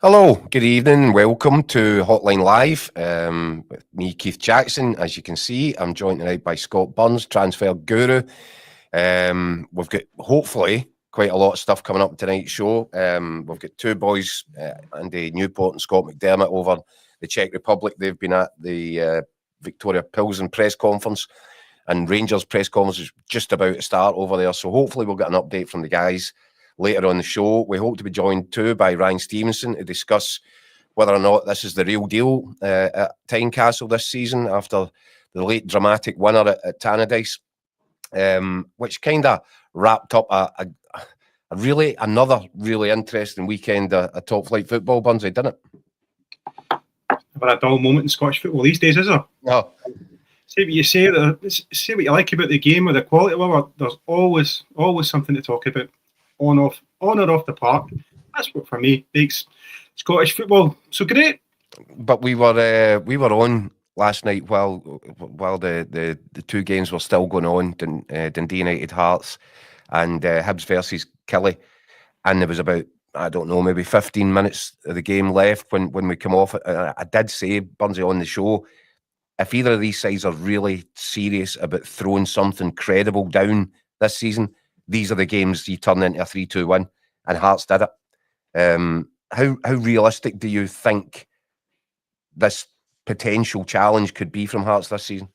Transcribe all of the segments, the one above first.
Hello, good evening, welcome to Hotline Live with me, Keith Jackson. As you can see, I'm joined tonight by Scott Burns, transfer guru. We've got, hopefully, quite a lot of stuff coming up tonight's show. We've got two boys, Andy Newport and Scott McDermott, over the Czech Republic. They've been at the Victoria Plzen press conference, and Rangers press conference is just about to start over there. So hopefully we'll get an update from the guys later on the show. We hope to be joined too by Ryan Stevenson to discuss whether or not this is the real deal at Tynecastle this season after the late dramatic winner at Tannadice, which kind of wrapped up another really interesting weekend of top flight football, Bunsey, didn't it? Never a dull moment in Scottish football these days, is there? No. Say what you say, say what you like about the game or the quality of it. There's always something to talk about. On or off the park. That's what for me makes Scottish football so great. But we were on last night while the two games were still going on, Dundee United Hearts and Hibs versus Killie, and there was about, I don't know, maybe 15 minutes of the game left when we come off. I did say, Burnsy, on the show, if either of these sides are really serious about throwing something credible down this season, these are the games you turn into a 3-2 win, and Hearts did it. How realistic do you think this potential challenge could be from Hearts this season?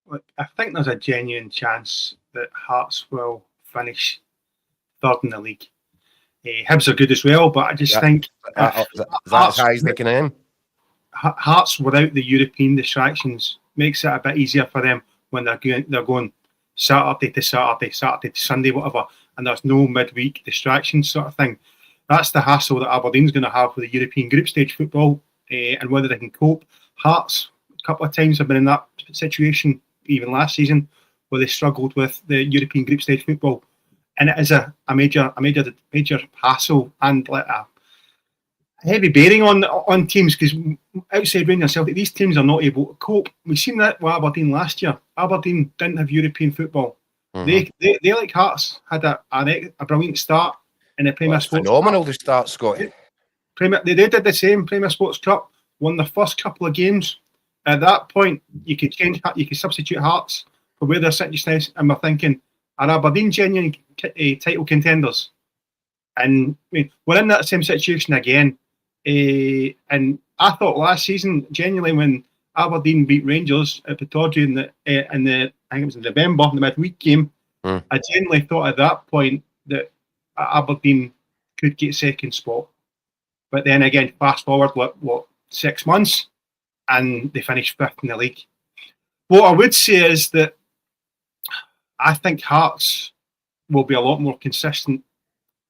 Look, I think there's a genuine chance that Hearts will finish third in the league. Hibs are good as well, but I just think... Is that as high as they can aim? Hearts without the European distractions makes it a bit easier for them when they're going Saturday to Saturday, Saturday to Sunday, whatever, and there's no midweek distractions sort of thing. That's the hassle that Aberdeen's going to have with the European group stage football, and whether they can cope. Hearts, a couple of times, have been in that situation, even last season, where they struggled with the European group stage football, and it is a major hassle and like a heavy bearing on teams, because outside Rangers Celtic, these teams are not able to cope. We've seen that with Aberdeen last year. Aberdeen didn't have European football. Mm-hmm. They like Hearts, had a brilliant start in the Premier Sports phenomenal Cup. To start, Scott. They did the same. Premier Sports Cup, won the first couple of games. At that point, you could substitute Hearts for where they're sitting just now, and we're thinking, are Aberdeen genuine title contenders? And I mean, we're in that same situation again. And I thought last season, genuinely, when Aberdeen beat Rangers at Pittodrie in the I think it was in November, the midweek game, I genuinely thought at that point that Aberdeen could get second spot. But then again, fast forward, what 6 months, and they finished fifth in the league. What I would say is that I think Hearts will be a lot more consistent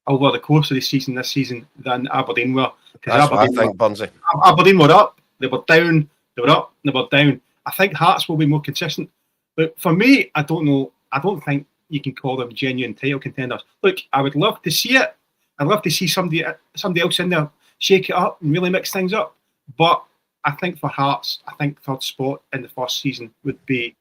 over the course of the season this season than Aberdeen were. That's what I think, Burnsy. Aberdeen were up, they were down, they were up, they were down. I think Hearts will be more consistent. But for me, I don't know. I don't think you can call them genuine title contenders. Look, I would love to see it. I'd love to see somebody else in there shake it up and really mix things up. But I think for Hearts, I think third spot in the first season would be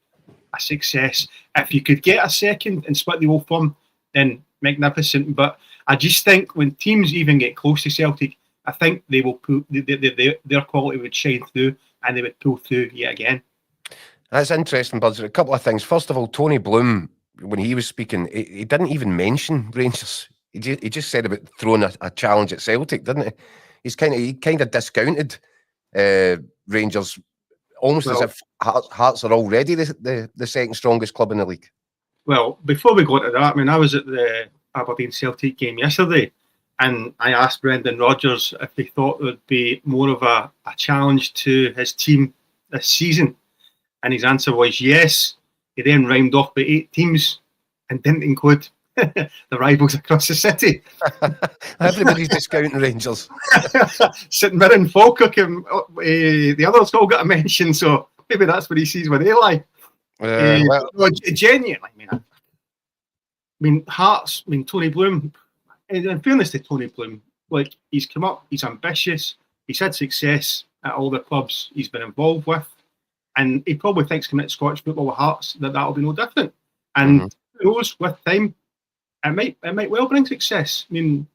a success. If you could get a second and split the Old Firm, then magnificent. But I just think when teams even get close to Celtic, I think they will pull, their quality would shine through, and they would pull through yet again. That's interesting, Buzz. A couple of things. First of all, Tony Bloom, when he was speaking, he didn't even mention Rangers. He just said about throwing a challenge at Celtic, didn't he? He kind of discounted Rangers, almost as if Hearts are already the second strongest club in the league. Well, before we go to that, I mean, I was at the Aberdeen Celtic game yesterday, and I asked Brendan Rodgers if he thought there would be more of a challenge to his team this season, and his answer was yes. He then rhymed off by 8 teams and didn't include the rivals across the city. Everybody's discounting Rangers. St Mirren, Falkirk, and the others all got a mention, so maybe that's what he sees when they lie. Genuinely, I mean, Hearts, Tony Bloom, in fairness to Tony Bloom, like, he's come up, he's ambitious, he's had success at all the clubs he's been involved with, and he probably thinks coming to Scottish football with Hearts that'll be no different. And who knows, with time, it might well bring success. I mean,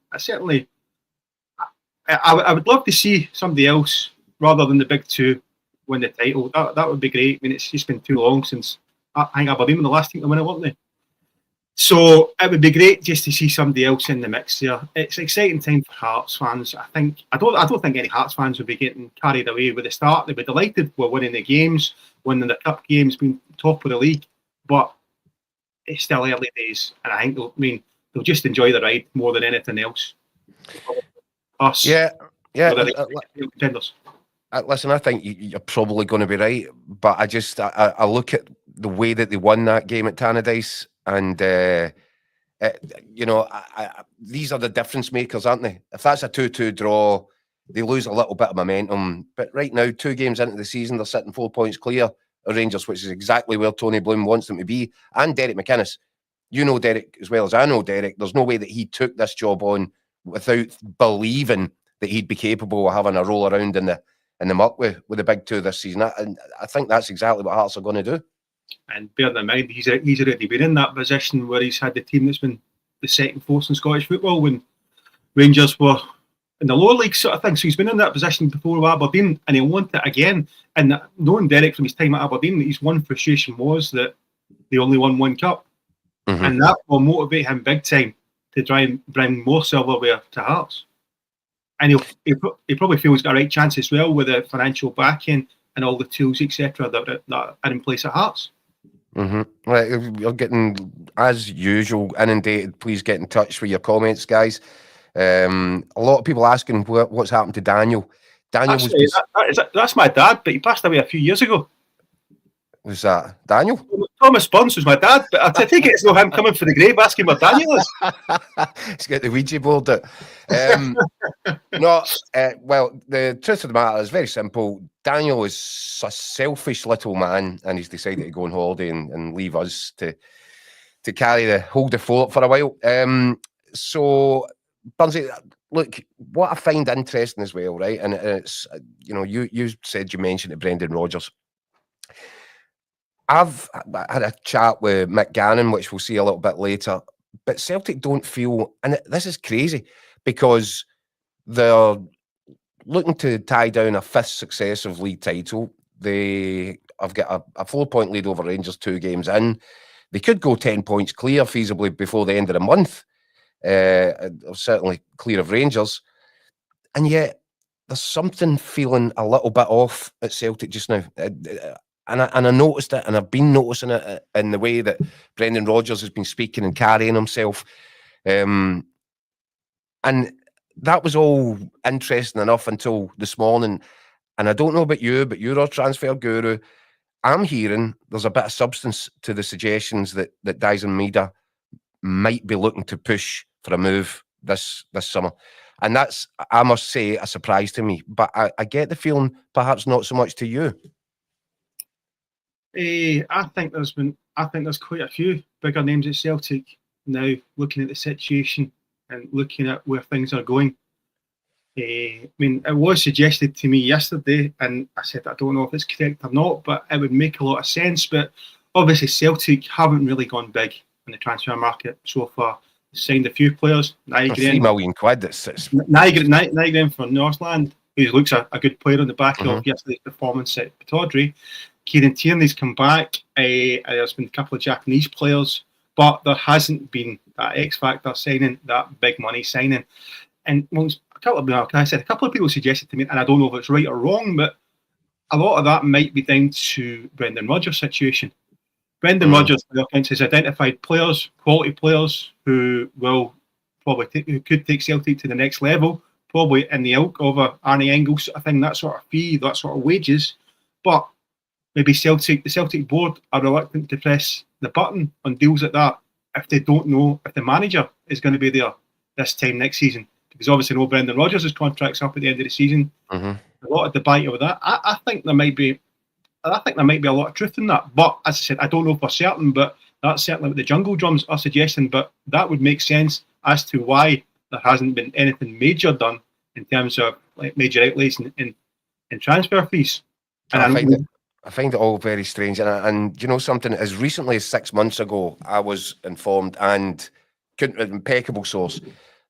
I would love to see somebody else rather than the big two win the title. That would be great. I mean, it's just been too long since I think Aberdeen were the last team to win it, weren't they? So it would be great just to see somebody else in the mix there. It's an exciting time for Hearts fans. I don't think any Hearts fans would be getting carried away with the start. They'd be delighted with winning the games, winning the cup games, being top of the league. But it's still early days, and I think they'll just enjoy the ride more than anything else. Us, contenders. Listen, I think you're probably going to be right, but I look at the way that they won that game at Tannadice, and these are the difference makers, aren't they? If that's a 2-2 draw, they lose a little bit of momentum. But right now, 2 games into the season, they're sitting 4 points clear of Rangers, which is exactly where Tony Bloom wants them to be. And Derek McInnes, you know Derek as well as I know Derek. There's no way that he took this job on without believing that he'd be capable of having a roll around in the muck with the big two this season. And I think that's exactly what Hearts are going to do. And bear in mind, he's already been in that position where he's had the team that's been the second force in Scottish football when Rangers were in the lower league sort of thing. So he's been in that position before with Aberdeen, and he'll want it again. And knowing Derek from his time at Aberdeen, his one frustration was that they only won 1 cup. Mm-hmm. And that will motivate him big time to try and bring more silverware to Hearts. And he probably feels he's got a right chance as well with the financial backing and all the tools, etc., that are in place at Hearts. Mm-hmm. Right, you're getting, as usual, inundated. Please get in touch with your comments, guys. A lot of people asking what's happened to Daniel. Actually, that's my dad, but he passed away a few years ago. Was that Daniel? Thomas Burns was my dad, but I think it's not him coming for the grave asking where Daniel is. He's got the Ouija board out. Well, the truth of the matter is very simple. Daniel is a selfish little man, and he's decided to go on holiday and leave us to hold the fort for a while. So, Burnsy, look, what I find interesting as well, right? And it's, you said you mentioned to Brendan Rodgers. I've had a chat with Mick Gannon, which we'll see a little bit later, but Celtic don't feel, and this is crazy, because they're looking to tie down a 5th successive league title. They have got a 4-point lead over Rangers 2 games in. They could go 10 points clear feasibly before the end of the month, certainly clear of Rangers. And yet there's something feeling a little bit off at Celtic just now. And I noticed it, and I've been noticing it in the way that Brendan Rodgers has been speaking and carrying himself. And that was all interesting enough until this morning. And I don't know about you, but you're our transfer guru. I'm hearing there's a bit of substance to the suggestions that Daizen Maeda might be looking to push for a move this summer. And that's, I must say, a surprise to me. But I get the feeling perhaps not so much to you. I think there's quite a few bigger names at Celtic now, looking at the situation and looking at where things are going. I mean, it was suggested to me yesterday, and I said I don't know if it's correct or not, but it would make a lot of sense. But obviously, Celtic haven't really gone big in the transfer market so far. Signed a few players. £3 million. That's Nygren for Northland, who looks a good player on the back of yesterday's performance at Pataudry. Kieran Tierney's come back. There's been a couple of Japanese players, but there hasn't been that X Factor signing, that big money signing. And a couple of people suggested to me, and I don't know if it's right or wrong, but a lot of that might be down to Brendan Rodgers' situation. Brendan Rodgers, has identified players, quality players, who will who could take Celtic to the next level, probably in the ilk of a Arnie Engels sort of thing, that sort of fee, that sort of wages. But maybe the Celtic board are reluctant to press the button on deals like that if they don't know if the manager is going to be there this time next season. Because obviously, no, Brendan Rodgers' contract's up at the end of the season. A lot of debate over that. I think there might be a lot of truth in that. But as I said, I don't know for certain, but that's certainly what the Jungle Drums are suggesting. But that would make sense as to why there hasn't been anything major done in terms of like major outlays in transfer fees. And I find it all very strange. And you know something, as recently as 6 months ago, I was informed, and impeccable source,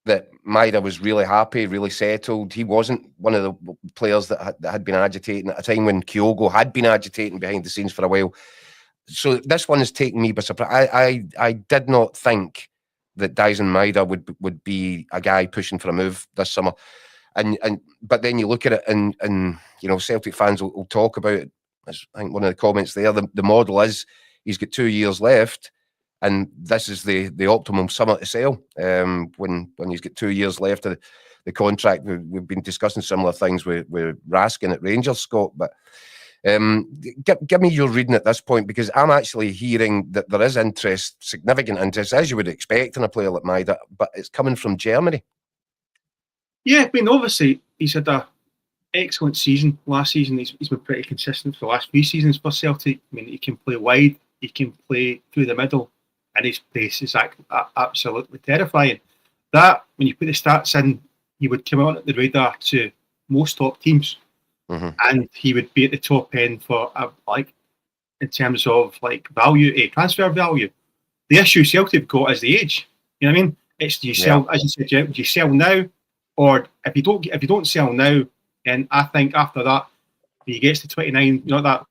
that Maeda was really happy, really settled. He wasn't one of the players that had been agitating at a time when Kyogo had been agitating behind the scenes for a while. So this one has taken me by surprise. I did not think that Daizen Maeda would be a guy pushing for a move this summer. But then you look at it and you know, Celtic fans will talk about it. As I think one of the comments there, the model is he's got 2 years left, and this is the optimum summer to sell. When he's got 2 years left of the contract, we've been discussing similar things with Raskin at Rangers, Scott. But give me your reading at this point, because I'm actually hearing that there is interest, significant interest, as you would expect in a player like Maeda, but it's coming from Germany. Yeah, I mean, obviously he's had an excellent season. Last season he's been pretty consistent for the last 3 seasons for Celtic. I mean, he can play wide, he can play through the middle, and his pace is absolutely terrifying. That, when you put the stats in, he would come on at the radar to most top teams. And he would be at the top end for in terms of value, transfer value. The issue Celtic got is the age. You know what I mean? It's, do you sell, as you said, do you sell now, or if you don't sell now, then I think after that, when he gets to 29, you know, that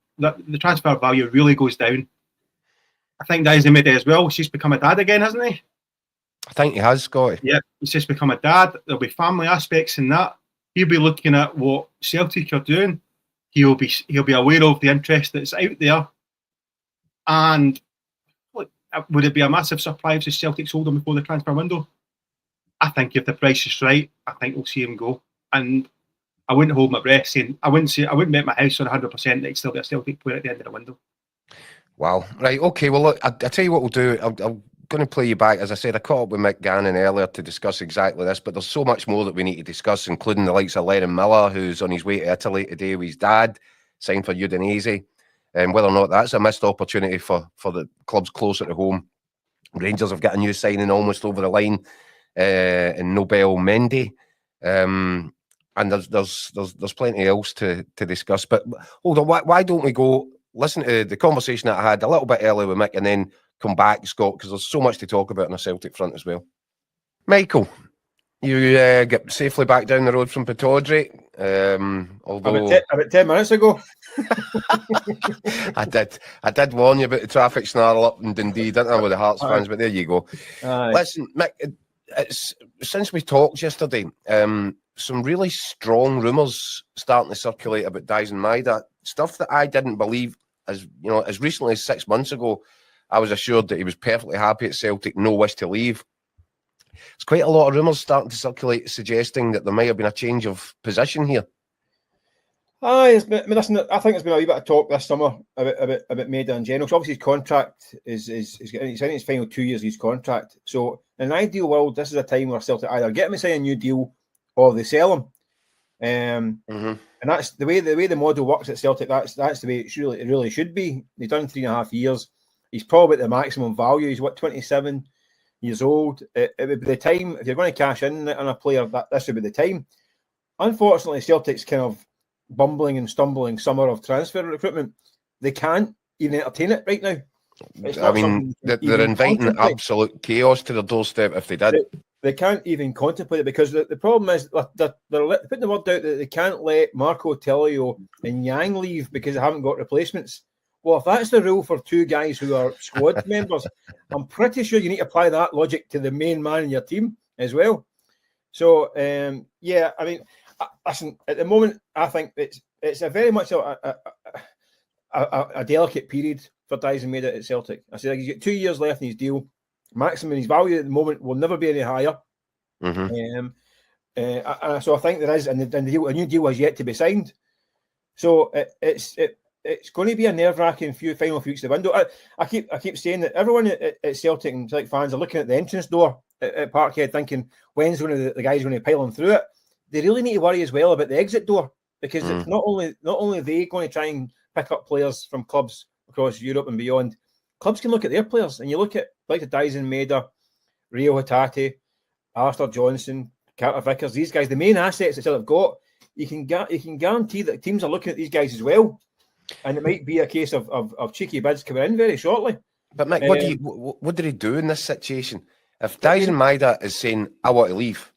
the transfer value really goes down. I think Daizen Maeda as well. He's just become a dad again, hasn't he? I think he has, Scotty. Yeah, he's just become a dad. There'll be family aspects in that. He'll be looking at what Celtic are doing. He'll be aware of the interest that's out there. And look, would it be a massive surprise if Celtic sold him before the transfer window? I think if the price is right, I think we'll see him go. And I wouldn't hold my breath saying I wouldn't bet my house on 100% that he'd still be a Celtic player at the end of the window. Wow. Right. Okay. Well, look, I'll tell you what we'll do. I'm going to play you back. As I said, I caught up with Mick Gannon earlier to discuss exactly this, but there's so much more that we need to discuss, including the likes of Lennon Miller, who's on his way to Italy today with his dad, signed for Udinese, and whether or not that's a missed opportunity for the clubs closer to home. Rangers have got a new signing almost over the line in Nobel Mendy. And there's plenty else to discuss. But hold on, why don't we go listen to the conversation that I had a little bit earlier with Mick and then come back, Scott, because there's so much to talk about on the Celtic front as well. Michael, you get safely back down the road from Pittodrie. Although about 10 minutes ago. I did warn you about the traffic snarl up in Dundee, didn't I, with the Hearts fans, but there you go. Listen, Mick, since we talked yesterday, some really strong rumours starting to circulate about Daizen Maeda, stuff that I didn't believe. As you know, as recently as 6 months ago, I was assured that he was perfectly happy at Celtic, no wish to leave. There's quite a lot of rumours starting to circulate suggesting that there might have been a change of position here. Listen, I think there's been a wee bit of talk this summer about Maeda in general. So obviously his contract is he's in his final 2 years of his contract. So in an ideal world, this is a time where Celtic either get him to sign a new deal or they sell him. And that's the way the model works at Celtic. That's the way it really should be. He's done 3.5 years. He's probably at the maximum value. He's 27 years old. It would be the time, if you're going to cash in on a player, this would be the time. Unfortunately, Celtic's kind of bumbling and stumbling summer of transfer recruitment. They can't even entertain it right now. I mean, they're inviting absolute chaos to their doorstep if they did. They can't even contemplate it because the problem is they're putting the word out that they can't let Marco Tellio and Yang leave because they haven't got replacements. Well, if that's the rule for two guys who are squad members, I'm pretty sure you need to apply that logic to the main man in your team as well. So, yeah, I mean, listen, at the moment, I think it's a very much a delicate period for Daizen Maeda at Celtic. I said he's got 2 years left in his deal. Maximum his value at the moment will never be any higher. So I think there is, and a new deal has yet to be signed. So it's going to be a nerve-wracking final few weeks of the window. I keep saying that everyone at Celtic and Celtic fans are looking at the entrance door at Parkhead, thinking when's the guys going to pile them through it. They really need to worry as well about the exit door because it's not only they going to try and pick up players from clubs across Europe and beyond. Clubs can look at their players, and you look at like the Daizen Maeda, Rio Hatate, Alistair Johnson, Carter Vickers. These guys, the main assets that Celtic have got, you can guarantee that teams are looking at these guys as well, and it might be a case of cheeky bids coming in very shortly. But Mick, what did he do in this situation? If Daizen Maeda is saying, I want to leave,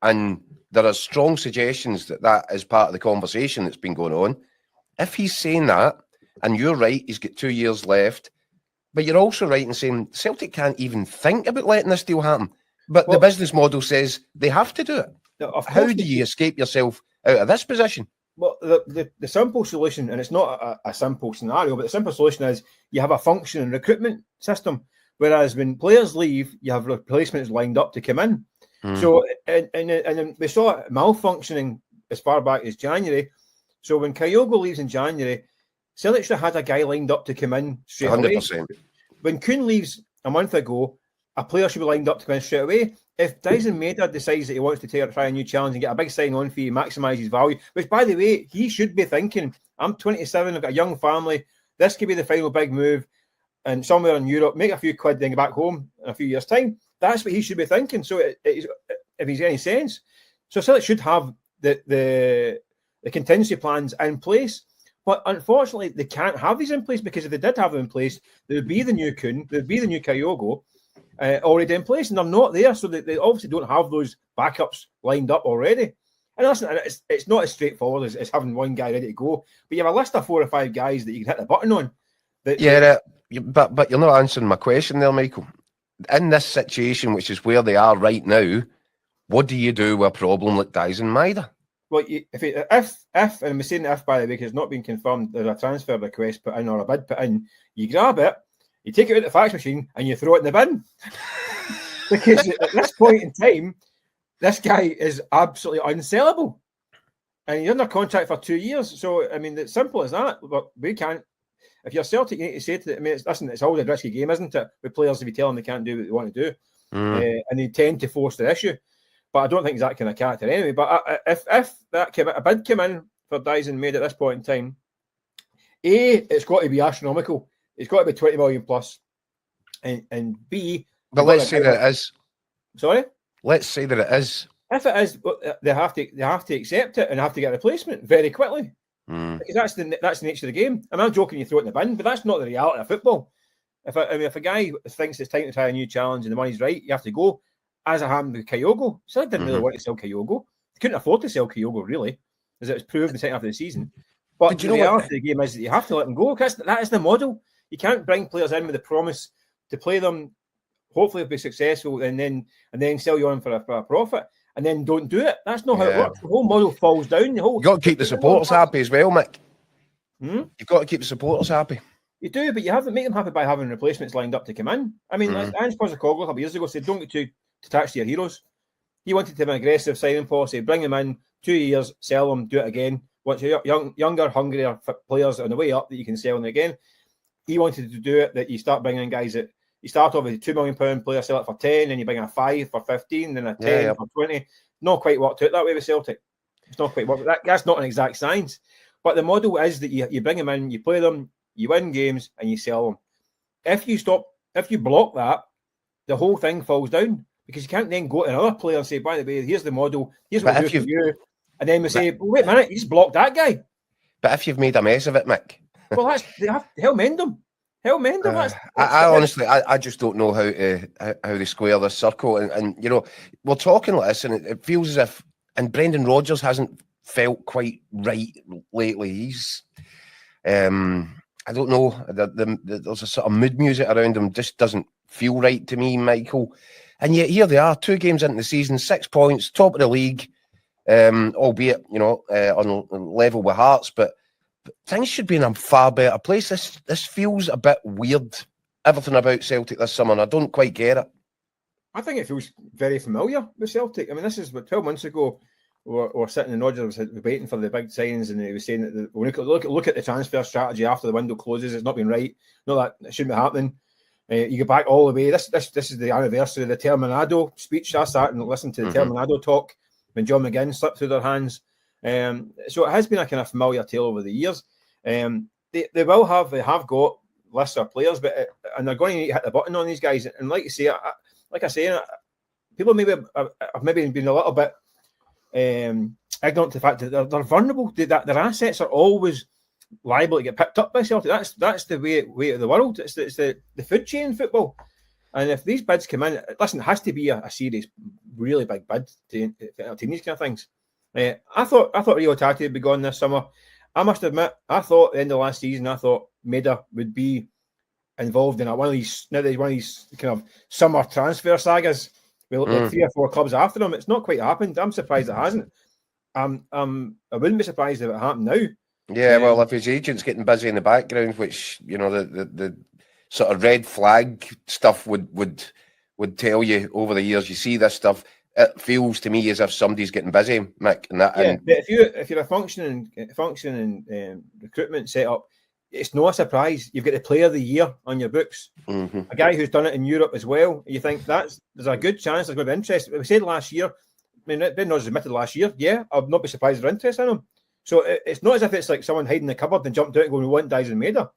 and there are strong suggestions that is part of the conversation that's been going on, if he's saying that, and you're right, he's got 2 years left, but you're also right in saying Celtic can't even think about letting this deal happen. But the business model says they have to do it. How do you escape yourself out of this position? Well, the simple solution, and it's not a simple scenario, but the simple solution is you have a functioning recruitment system. Whereas when players leave, you have replacements lined up to come in. So, and we saw it malfunctioning as far back as January. So when Kyogo leaves in January, Celtic should have had a guy lined up to come in straight 100%. Away. When Kuhn leaves a month ago, a player should be lined up to come in straight away. If Daizen Maeda decides that he wants to try a new challenge and get a big sign-on fee, maximise his value, which, by the way, he should be thinking, I'm 27, I've got a young family, this could be the final big move, and somewhere in Europe, make a few quid, then get back home in a few years' time. That's what he should be thinking. So if he's any sense. So Celtic should have the contingency plans in place. But unfortunately, they can't have these in place, because if they did have them in place, there would be the new Kuhn, there would be the new Kyogo already in place, and they're not there. So they obviously don't have those backups lined up already. And listen, it's not as straightforward as having one guy ready to go. But you have a list of 4 or 5 guys that you can hit the button on. But you're not answering my question there, Michael. In this situation, which is where they are right now, what do you do with a problem like Daizen Maeda? Well, if and we're saying if, by the way, because it's not been confirmed, there's a transfer request put in or a bid put in, you grab it, you take it out of the fax machine, and you throw it in the bin. Because at this point in time, this guy is absolutely unsellable. And he's under contract for 2 years. So, I mean, it's simple as that. But we can't. If you're Celtic, you need to say to them, I mean, it's always a risky game, isn't it? With players, if you tell them they can't do what they want to do. And they tend to force the issue. But I don't think he's that kind of character anyway. But if a bid came in for Daizen Maeda at this point in time, it's got to be astronomical. It's got to be 20 million plus. And B... But let's say that it is. Sorry? Let's say that it is. If it is, they have to accept it and have to get a replacement very quickly. Because that's the nature of the game. I'm not joking, you throw it in the bin, but that's not the reality of football. If a guy thinks it's time to try a new challenge and the money's right, you have to go. As it happened with Kyogo, Celtic didn't really want to sell Kyogo. They couldn't afford to sell Kyogo, really, as it was proved in the second half of the season. But the reality of the game is that you have to let them go. That is the model. You can't bring players in with the promise to play them, hopefully be successful, and then sell you on for a profit, and then don't do it. That's not how it works. The whole model falls down. You've got to keep the supporters happy as well, Mick. You've got to keep the supporters happy. You do, but you have to make them happy by having replacements lined up to come in. I mean, Ange Postecoglou a couple of years ago said, don't get too attached to your heroes. He wanted to have an aggressive signing policy, bring them in, 2 years, sell them, do it again. Once you're younger, hungrier players on the way up that you can sell them again. He wanted to do it that you start bringing in guys that you start off with a £2 million player, sell it for 10, and you bring a 5 for 15, then a 10 for 20. Not quite worked out that way with Celtic. It's not quite worked. That's not an exact science. But the model is that you bring them in, you play them, you win games, and you sell them. If you block that, the whole thing falls down, because you can't then go to another player and say, by the way, here's the model, here's what we do for you. And then we say, wait a minute, you just blocked that guy. But if you've made a mess of it, Mick. Well, hell mend them. I honestly, I just don't know how they square this circle. And you know, we're talking like this, and it feels as if, and Brendan Rodgers hasn't felt quite right lately. He's, I don't know, there's a sort of mood music around him, just doesn't feel right to me, Michael. And yet here they are, 2 games into the season, 6 points, top of the league, albeit, you know, on level with Hearts, but things should be in a far better place. This feels a bit weird, everything about Celtic this summer, and I don't quite get it. I think it feels very familiar with Celtic. I mean, this is 12 months ago, we're sitting in Rodgers was waiting for the big signs, and he was saying that when you look at the transfer strategy after the window closes, it's not been right. No, that it shouldn't be happening. You go back all the way. This is the anniversary of the Terminado speech. I sat and listened to the Terminado talk when John McGinn slipped through their hands. So it has been a kind of familiar tale over the years. They have got lists of players, and they're going to need to hit the button on these guys. And like I say, people have maybe been a little bit ignorant to the fact that they're vulnerable. Their assets are always liable to get picked up by Celtic. That's the way of the world. It's the food chain in football. And if these bids come in, listen, it has to be a serious, really big bid to these kind of things. I thought Rio Hatate would be gone this summer. I must admit, I thought at the end of last season, I thought Maeda would be involved in one of these kind of summer transfer sagas with like 3 or 4 clubs after him. It's not quite happened. I'm surprised it hasn't. I wouldn't be surprised if it happened now. Yeah, well, if his agent's getting busy in the background, which, you know, the sort of red flag stuff would tell you over the years, you see this stuff, it feels to me as if somebody's getting busy, Mick. And that, yeah, but if you're a functioning recruitment setup, it's no surprise you've got the player of the year on your books. A guy who's done it in Europe as well. You think there's a good chance there's going to be interest. We said last year, I mean, Ben Rodgers admitted last year, yeah, I'd not be surprised if there's interest in him. So it's not as if it's like someone hiding in the cupboard and jumped out and going, we want Daizen Maeda.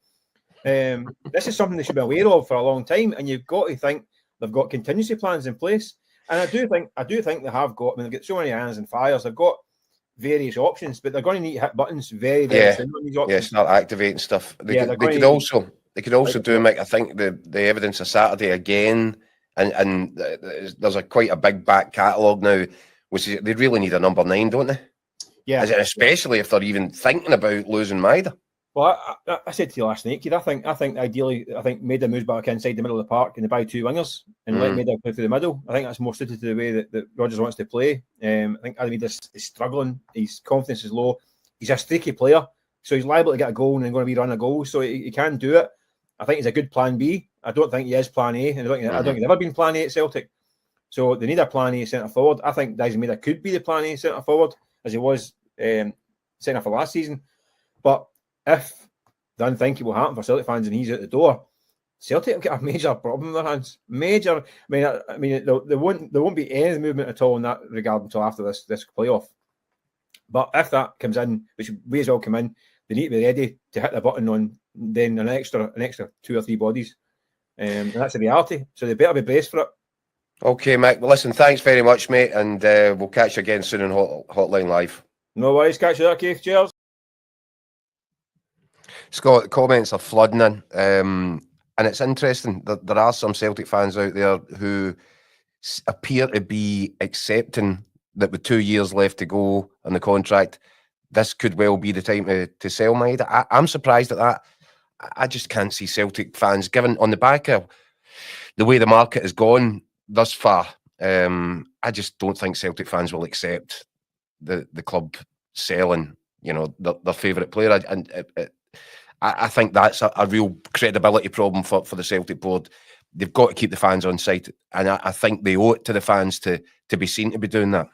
This is something they should be aware of for a long time, and you've got to think they've got contingency plans in place. And I do think they have got. I mean, they've got so many irons and fires. They've got various options, but they're going to need to hit buttons very soon on these options. Yeah, start activating stuff. They could also do, Mick, I think the evidence of Saturday again, and there's quite a big back catalogue now, which is, they really need a number 9, don't they? Yeah, especially if they're even thinking about losing Maeda. Well, I said to you last night, Keith, I think ideally, Maeda moves back inside the middle of the park and they buy 2 wingers and let Maeda play through the middle. I think that's more suited to the way that Rodgers wants to play. I think Maeda is struggling. His confidence is low. He's a streaky player, so he's liable to get a goal and then going to be run a goal. So he can do it. I think he's a good plan B. I don't think he is plan A, and I don't think he's ever been plan A at Celtic. So they need a plan A centre forward. I think Daizen Maeda could be the plan A centre forward as he was centre for last season. But if the unthinkable happen for Celtic fans and he's out the door, Celtic will get a major problem in their hands. Major. I mean, there won't be any movement at all in that regard until after this playoff. But if that comes in, which may as well come in, they need to be ready to hit the button on then an extra 2 or 3 bodies, and that's the reality. So they better be braced for it. Okay, Mick. Well, listen, thanks very much, mate, and we'll catch you again soon on Hotline Live. No worries, catch you there, Keith. Cheers. Scott, comments are flooding in, and it's interesting that there are some Celtic fans out there who appear to be accepting that with 2 years left to go on the contract, this could well be the time to sell Maeda. I'm surprised at that. I just can't see Celtic fans, given on the back of the way the market has gone thus far, I just don't think Celtic fans will accept the club selling, you know, their favourite player. And I think that's a real credibility problem for the Celtic board. They've got to keep the fans on site, and I think they owe it to the fans to be seen to be doing that.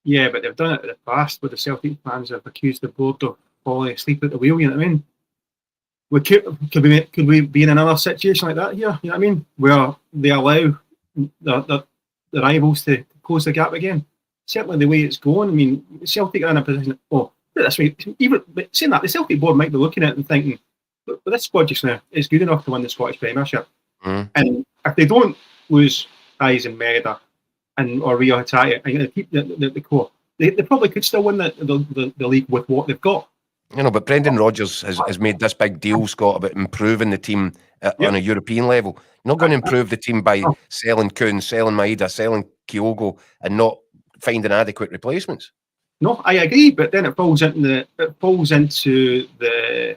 Yeah, but they've done it in the past where the Celtic fans have accused the board of falling asleep at the wheel, you know what I mean? Could we be in another situation like that here, you know what I mean? Where they allow the rivals to close the gap again. Certainly the way it's going, I mean, Celtic are in a position, this way, even saying that, the Celtic board might be looking at it and thinking, but this squad just now is good enough to win the Scottish Premiership. And if they don't lose Daizen Maeda or Rio Hatate and keep the core, they probably could still win the league with what they've got. You know, but Brendan Rodgers has made this big deal, Scott, about improving the team on a European level. You're not going to improve the team by selling Kuhn, selling Maeda, selling Kyogo, and not finding adequate replacements. No, I agree, but then it falls into the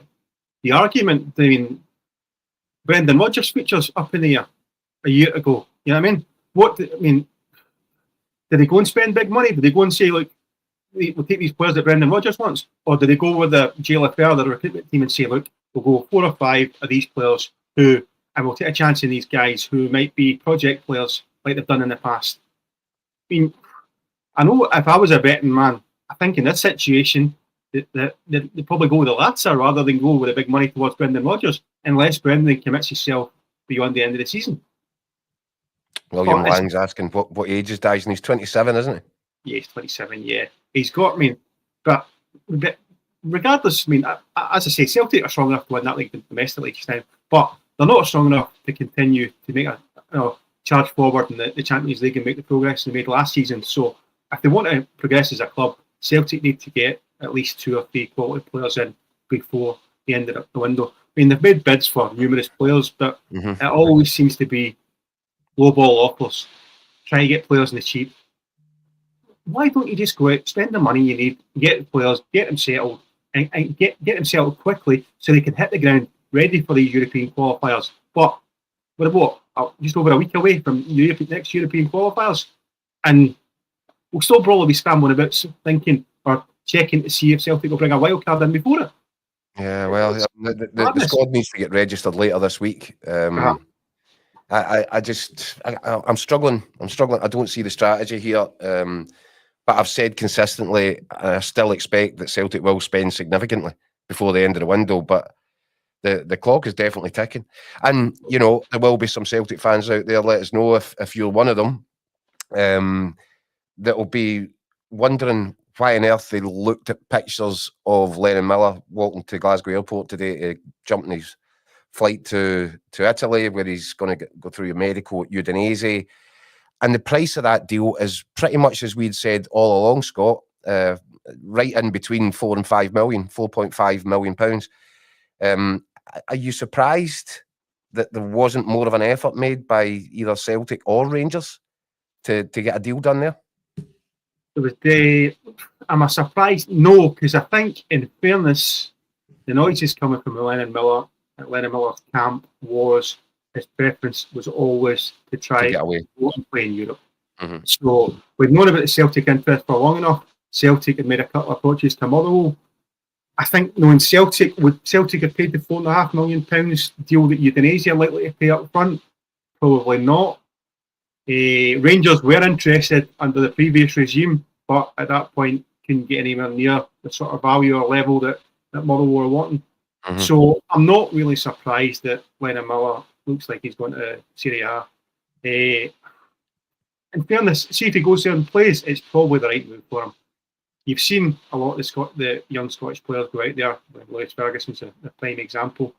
argument. I mean, Brendan Rodgers' features up in the air a year ago. You know what I mean? Did they go and spend big money? Did they go and say, look, we'll take these players that Brendan Rodgers wants? Or did they go with the JLFR, the recruitment team, and say, look, we'll go 4 or 5 of these players and we'll take a chance in these guys who might be project players like they've done in the past? I mean, I know if I was a betting man, I think in this situation, they'd probably go with the latter rather than go with the big money towards Brendan Rodgers, unless Brendan commits himself beyond the end of the season. William Lang's asking what age is Daizen? He's 27, isn't he? Yeah, he's 27, yeah. He's got, but regardless, as I say, Celtic are strong enough to win that league, the domestic league just now, but they're not strong enough to continue to make a charge forward in the Champions League and make the progress they made last season. So if they want to progress as a club, Celtic need to get at least 2 or 3 quality players in before the end of the window. I mean, they've made bids for numerous players, but it always seems to be low ball offers, try to get players in the cheap. Why don't you just go out, spend the money you need, get the players, get them settled, and get them settled quickly so they can hit the ground ready for these European qualifiers? But we're what, just over a week away from next European qualifiers, and we'll still probably be scrambling about thinking or checking to see if Celtic will bring a wild card in before it. Yeah, well, the squad needs to get registered later this week. I'm struggling. I don't see the strategy here. But I've said consistently, I still expect that Celtic will spend significantly before the end of the window. But the clock is definitely ticking. And, you know, there will be some Celtic fans out there. Let us know if you're one of them that will be wondering why on earth they looked at pictures of Lennon Miller walking to Glasgow Airport today to jump in his flight to Italy, where he's going to go through a medical at Udinese. And the price of that deal is pretty much as we'd said all along, Scott, right in between 4 and 5 million, £4.5 million. Are you surprised that there wasn't more of an effort made by either Celtic or Rangers to get a deal done there? Am I surprised? No, because I think, in fairness, the noises coming from Lennon Miller's camp was his preference was always to try to get away and play in Europe. So we've known about the Celtic interest for long enough. Celtic had made a couple of approaches to Motherwell. I think knowing Celtic, would Celtic have paid the £4.5 million deal that Udinese are likely to pay up front? Probably not. Rangers were interested under the previous regime, but at that point couldn't get anywhere near the sort of value or level that Motherwell were wanting. So I'm not really surprised that Lennon Miller looks like he's going to Serie A. In fairness, see if he goes there and plays, it's probably the right move for him. You've seen a lot of the young Scottish players go out there. Lewis Ferguson's a prime example.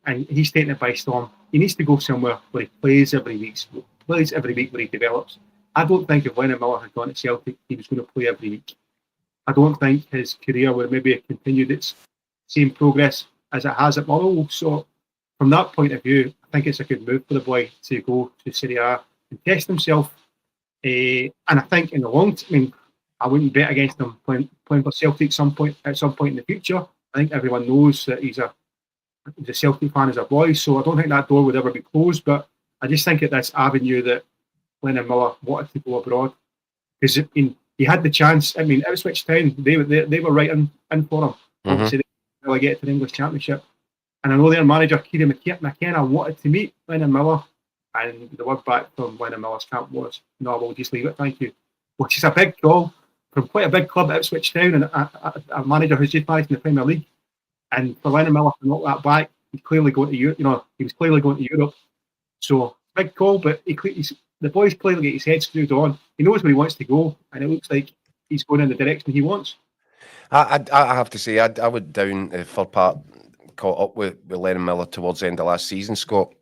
And he's taking it by storm. He needs to go somewhere where he plays every week where he develops. I don't think if Lennon Miller had gone to Celtic, he was going to play every week. I don't think his career would maybe have continued its same progress as it has at Motherwell. So from that point of view, I think it's a good move for the boy to go to Serie A and test himself. And I think in the long term, I wouldn't bet against him playing for Celtic at some point in the future. I think everyone knows that he's a Celtic fan as a boy, so I don't think that door would ever be closed. But I just think at this avenue that Lennon Miller wanted to go abroad, because he had the chance. Ipswich Town, they were right in for him. Obviously, they really get to the English Championship, and I know their manager Kieran McKenna wanted to meet Lennon Miller, and the word back from Lennon Miller's camp was, "No, we'll just leave it, thank you," which is a big call from quite a big club, Ipswich Town, and a manager who's just managed in the Premier League. And for Lennon Miller to knock that back, he's clearly going to Europe. He was clearly going to Europe. So big call, but the boy's clearly got his head screwed on. He knows where he wants to go, and it looks like he's going in the direction he wants. I have to say, I went down the third part, caught up with Lennon Miller towards the end of last season, Scott,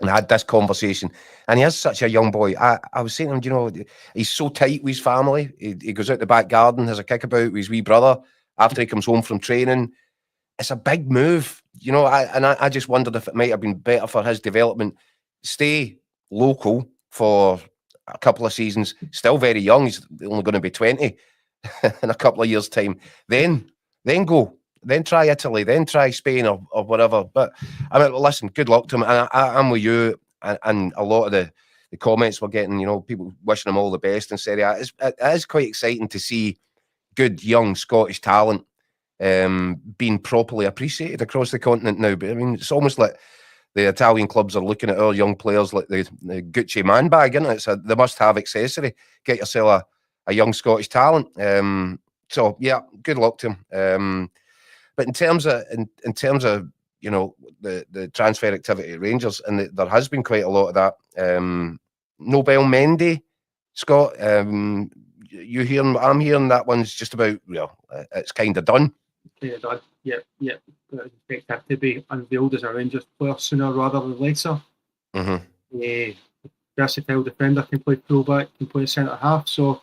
and I had this conversation. And he is such a young boy. I was saying to him, he's so tight with his family. He goes out the back garden, has a kickabout with his wee brother after he comes home from training. It's a big move, I just wondered if it might have been better for his development. Stay local for a couple of seasons, still very young. He's only going to be 20 in a couple of years' time. Then go. Then try Italy, then try Spain or whatever. But listen, good luck to him. And I'm with you. And a lot of the comments we're getting, people wishing him all the best in Serie A. It is quite exciting to see good young Scottish talent being properly appreciated across the continent now. But it's almost like the Italian clubs are looking at our young players like the Gucci man bag, isn't it? It's the must-have accessory. Get yourself a young Scottish talent. So yeah, good luck to him. But in terms of the transfer activity at Rangers, and there has been quite a lot of that. Nobel Mendy, Scott, I'm hearing that one's just about, it's kind of done. Yeah, done. Yep. I expect that to be unveiled as a Rangers player sooner rather than later. Versatile defender, can play fullback, can play centre half, so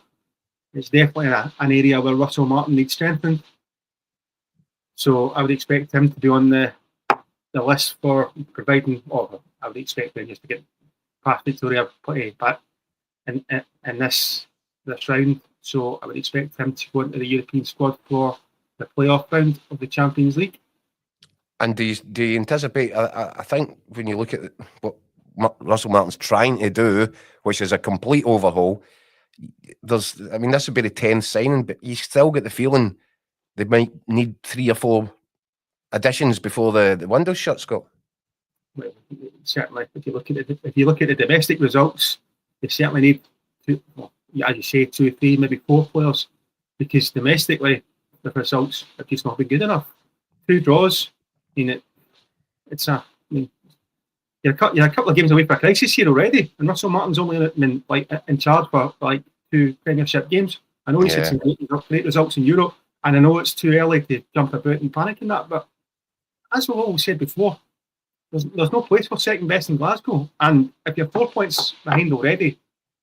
it's definitely an area where Russell Martin needs strengthened. So I would expect him to be on the list for providing. Or I would expect Rangers to get past Victoria back in this round. So I would expect him to go into the European squad for the playoff round of the Champions League. And do you anticipate? I think when you look at what Russell Martin's trying to do, which is a complete overhaul, this would be the 10th signing, but you still get the feeling they might need 3 or 4 additions before the window's shut, Scott. Well, certainly, if you look at the domestic results, they certainly need as you say, 2, 3, maybe 4 players, because domestically the results have just not been good enough. 2 draws, you're a couple of games away from a crisis here already, and Russell Martin's only been in charge for 2 Premiership games. I know he's had some great results in Europe, and I know it's too early to jump about and panic in that, but as we've always said before, there's no place for second best in Glasgow, and if you're 4 points behind already,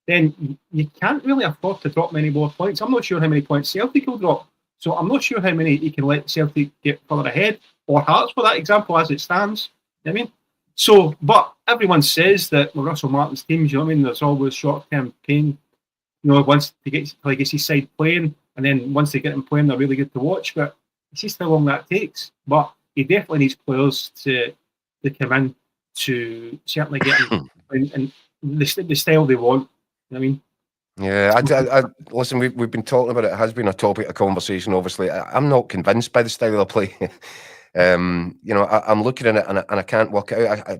then you can't really afford to drop many more points. I'm not sure how many points Celtic will drop, so I'm not sure how many he can let Celtic get further ahead, or Hearts for that example, as it stands. You know what I mean? So, but everyone says that with Russell Martin's teams, you know what I mean, there's always short-term pain. You know, once he gets his side playing, and then once they get him playing, they're really good to watch. But it's just how long that takes. But he definitely needs players to come in to certainly get him in the style they want. You know what I mean? Yeah, listen, we've been talking about it. It has been a topic of conversation, obviously. I'm not convinced by the style of play. I'm looking at it and I can't work it out.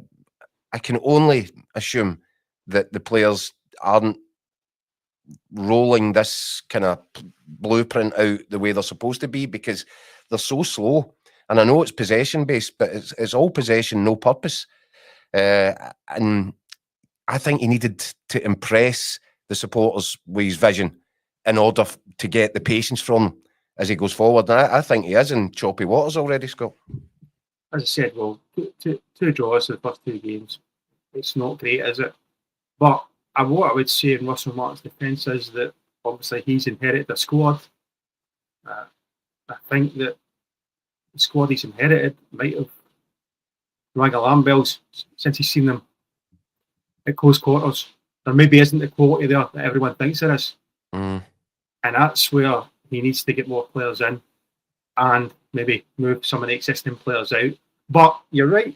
I can only assume that the players aren't rolling this kind of blueprint out the way they're supposed to be, because they're so slow. And I know it's possession based, but it's all possession, no purpose. And I think he needed to impress the supporters with his vision in order to get the patience from them as he goes forward. And I think he is in choppy waters already, Scott. As I said, well, two draws the first 2 games. It's not great, is it? But what I would say in Russell Martin's defence is that obviously he's inherited a squad. I think that the squad he's inherited might have rang alarm bells since he's seen them at close quarters. There maybe isn't the quality there that everyone thinks there is. And that's where he needs to get more players in and maybe move some of the existing players out. But you're right,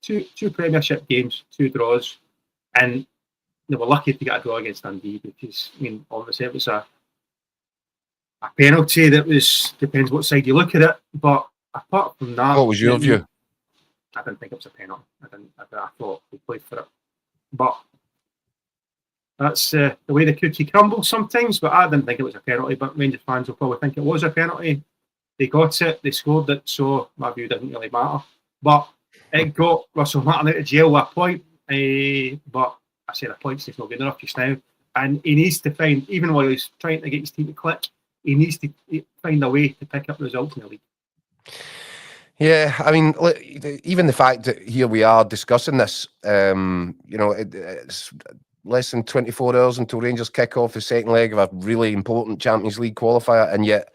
two Premiership games, 2 draws, and they were lucky to get a draw against Dundee, because obviously it was a penalty that depends what side you look at it. But apart from that, what was your view? I didn't think it was a penalty. I thought we played for it, but that's the way the cookie crumbles sometimes. But I didn't think it was a penalty. But Rangers fans will probably think it was a penalty. They got it, they scored it, so my view doesn't really matter. But it got Russell Martin out of jail at a point. But I said a point's just not good enough just now. And he needs to find, even while he's trying to get his team to click, he needs to find a way to pick up results in the league. Yeah, even the fact that here we are discussing this, it's less than 24 hours until Rangers kick off the second leg of a really important Champions League qualifier, and yet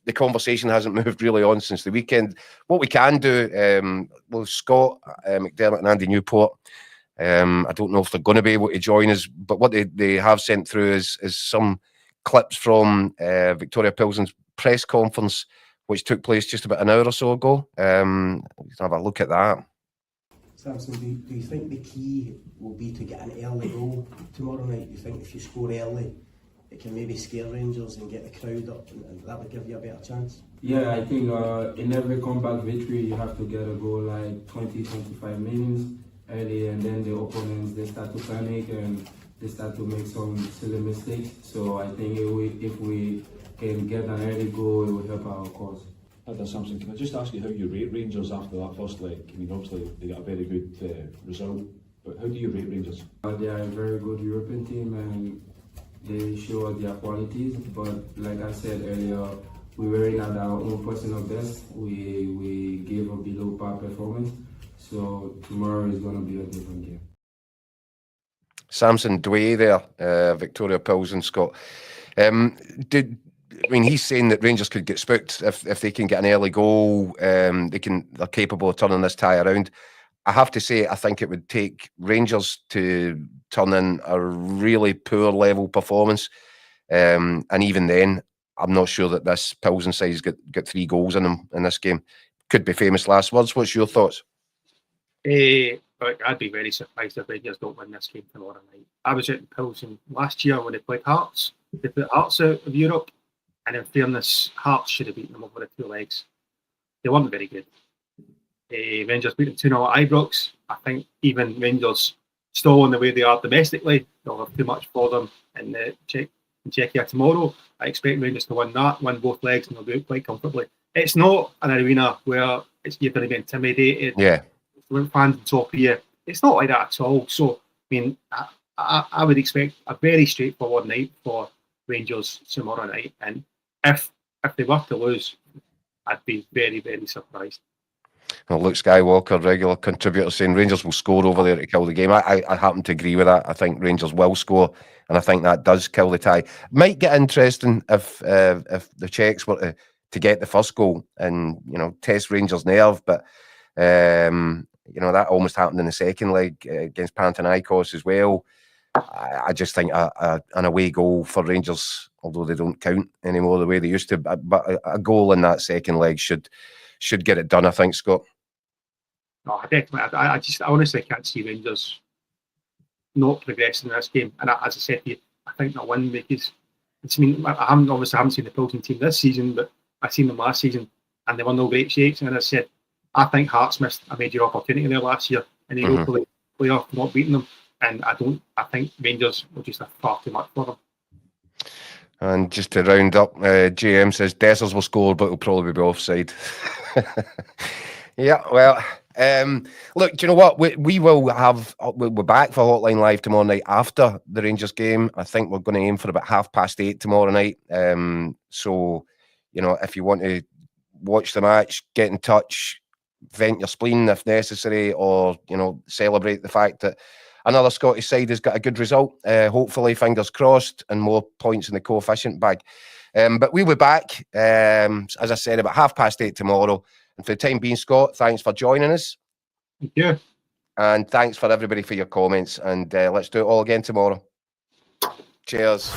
the conversation hasn't moved really on since the weekend. What we can do, Scott McDermott and Andy Newport, I don't know if they're going to be able to join us, but what they have sent through is some clips from Victoria Plzen's press conference, which took place just about an hour or so ago. Let's have a look at that. Samson, do you think the key will be to get an early goal tomorrow night? Do you think if you score early, it can maybe scare Rangers and get the crowd up, and that would give you a better chance? Yeah, I think in every comeback victory, you have to get a goal like 20-25 minutes early, and then the opponents, they start to panic and they start to make some silly mistakes. So I think if we can get an early goal, it will help our cause. Samson, can I just ask you how you rate Rangers after that first leg? Obviously they got a very good result, but how do you rate Rangers? They are a very good European team and they show their qualities, but like I said earlier, we were in at our own personal best. We gave a below par performance, so tomorrow is going to be a different game. Samson Dway there, Victoria Plzen, Scott. mean, he's saying that Rangers could get spooked if they can get an early goal. They're capable of turning this tie around. I have to say, I think it would take Rangers to turn in a really poor level performance, and even then, I'm not sure that this Plzen side's got 3 goals in them in this game. Could be famous last words. What's your thoughts? I'd be very surprised if Rangers don't win this game tomorrow night. I was at Plzen last year when they played Hearts. They put Hearts out of Europe, and in fairness, Hearts should have beaten them over the 2 legs. They weren't very good. Rangers beat them 2-0 at Ibrox. I think even Rangers still on the way they are domestically, they'll have too much for them in Czechia tomorrow. I expect Rangers to win both legs, and they'll do it quite comfortably. It's not an arena where you're going to be intimidated. Yeah. Fans on top of you. It's not like that at all. So, I mean, I would expect a very straightforward night for Rangers tomorrow night. And if they were to lose, I'd be very, very surprised. Well, Luke Skywalker, regular contributor, saying Rangers will score over there to kill the game. I happen to agree with that. I think Rangers will score, and I think that does kill the tie. Might get interesting if the Czechs were to get the first goal and test Rangers' nerve, but that almost happened in the second leg against Panathinaikos as well. I just think an away goal for Rangers, although they don't count anymore the way they used to, but a goal in that second leg should get it done, I think, Scott. No, definitely. I honestly can't see Rangers not progressing in this game. And as I said to you, I think they'll win because I haven't seen the Plzen team this season, but I've seen them last season, and they were no great shakes. And as I said, I think Hearts missed a major opportunity there last year, and they hopefully play off not beating them. And I think Rangers will just have far too much for them. And just to round up, JM says Dessers will score, but it'll probably be offside. Yeah, well, look, do you know what? We're back for Hotline Live tomorrow night after the Rangers game. I think we're going to aim for about 8:30 tomorrow night. So, if you want to watch the match, get in touch, vent your spleen if necessary, or celebrate the fact that another Scottish side has got a good result. Hopefully, fingers crossed, and more points in the coefficient bag. But we'll be back, as I said, about 8:30 tomorrow. And for the time being, Scott, thanks for joining us. Thank you. And thanks for everybody for your comments. And let's do it all again tomorrow. Cheers.